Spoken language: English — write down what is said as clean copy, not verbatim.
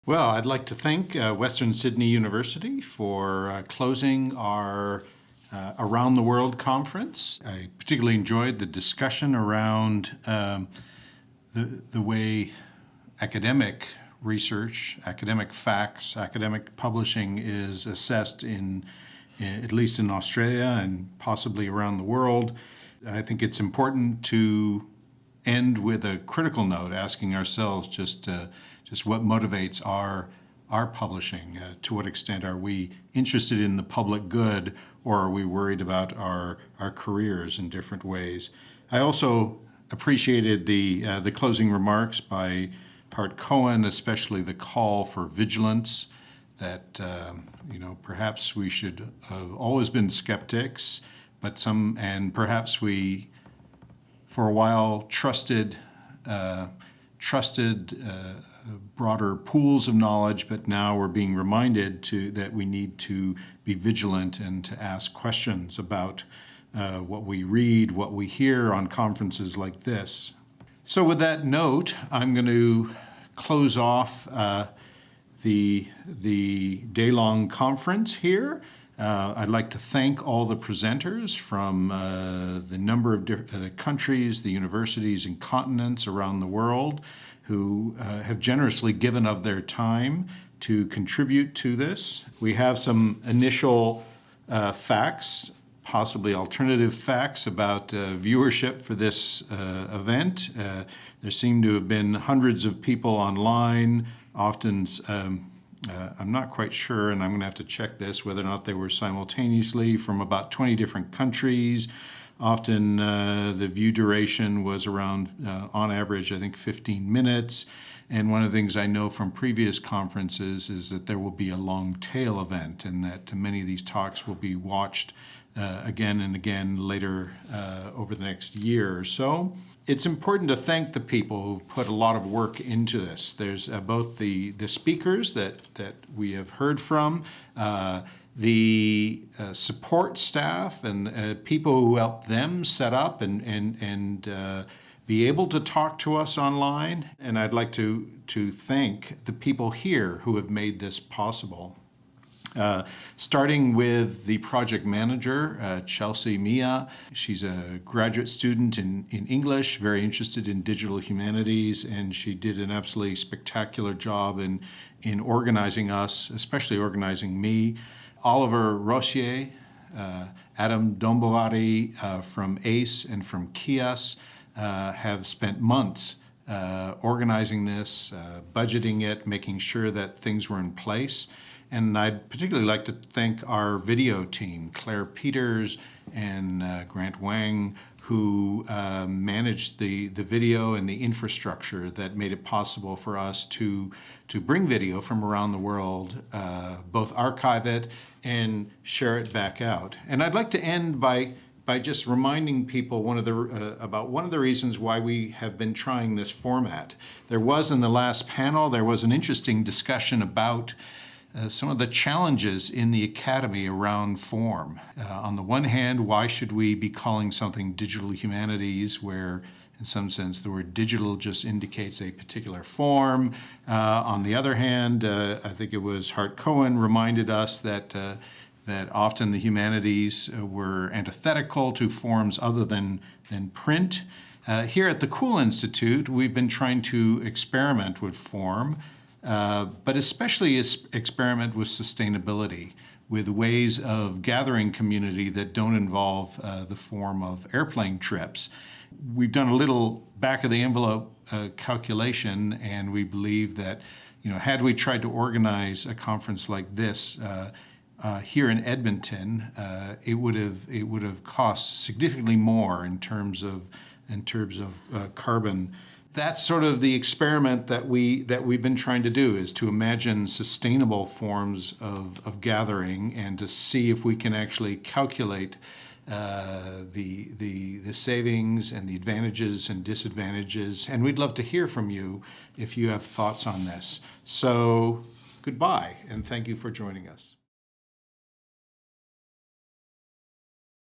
Well, I'd like to thank Western Sydney University for closing our Around the World conference. I particularly enjoyed the discussion around the way academic research, academic facts, academic publishing is assessed at least in Australia and possibly around the world. I think it's important to end with a critical note, asking ourselves just what motivates our publishing. To what extent are we interested in the public good, or are we worried about our careers in different ways? I also appreciated the closing remarks by Hart Cohen, especially the call for vigilance. That perhaps we should have always been skeptics, and perhaps we, for a while, trusted broader pools of knowledge, but now we're being reminded that we need to be vigilant and to ask questions about what we read, what we hear on conferences like this. So with that note, I'm going to close off the day-long conference here. I'd like to thank all the presenters from the number of countries, the universities and continents around the world who have generously given of their time to contribute to this. We have some initial facts, possibly alternative facts about viewership for this event. There seem to have been hundreds of people online, often I'm not quite sure, and I'm going to have to check this, whether or not they were simultaneously from about 20 different countries. Often the view duration was around, on average, I think 15 minutes. And one of the things I know from previous conferences is that there will be a long tail event, and that many of these talks will be watched again and again later over the next year or so. It's important to thank the people who've put a lot of work into this. There's both the speakers that we have heard from, the support staff and people who helped them set up and be able to talk to us online. And I'd like to thank the people here who have made this possible. Starting with the project manager, Chelsea Mia. She's a graduate student in English, very interested in digital humanities, and she did an absolutely spectacular job in organizing us, especially organizing me. Oliver Rossier, Adam Dombovari from ACE and from KIAS have spent months organizing this, budgeting it, making sure that things were in place. And I'd particularly like to thank our video team, Claire Peters and Grant Wang, who managed the video and the infrastructure that made it possible for us to bring video from around the world, both archive it and share it back out. And I'd like to end by just reminding people about one of the reasons why we have been trying this format. There was, in the last panel, there was an interesting discussion about some of the challenges in the academy around form. On the one hand, why should we be calling something digital humanities where, in some sense, the word digital just indicates a particular form? On the other hand, I think it was Hart Cohen reminded us that often the humanities were antithetical to forms other than print. Here at the Cool Institute, we've been trying to experiment with form, but especially experiment with sustainability, with ways of gathering community that don't involve the form of airplane trips. We've done a little back-of-the-envelope calculation, and we believe that, had we tried to organize a conference like this here in Edmonton, it would have cost significantly more in terms of carbon. That's sort of the experiment that we've been trying to do, is to imagine sustainable forms of gathering and to see if we can actually calculate the savings and the advantages and disadvantages. And we'd love to hear from you if you have thoughts on this. So goodbye, and thank you for joining us.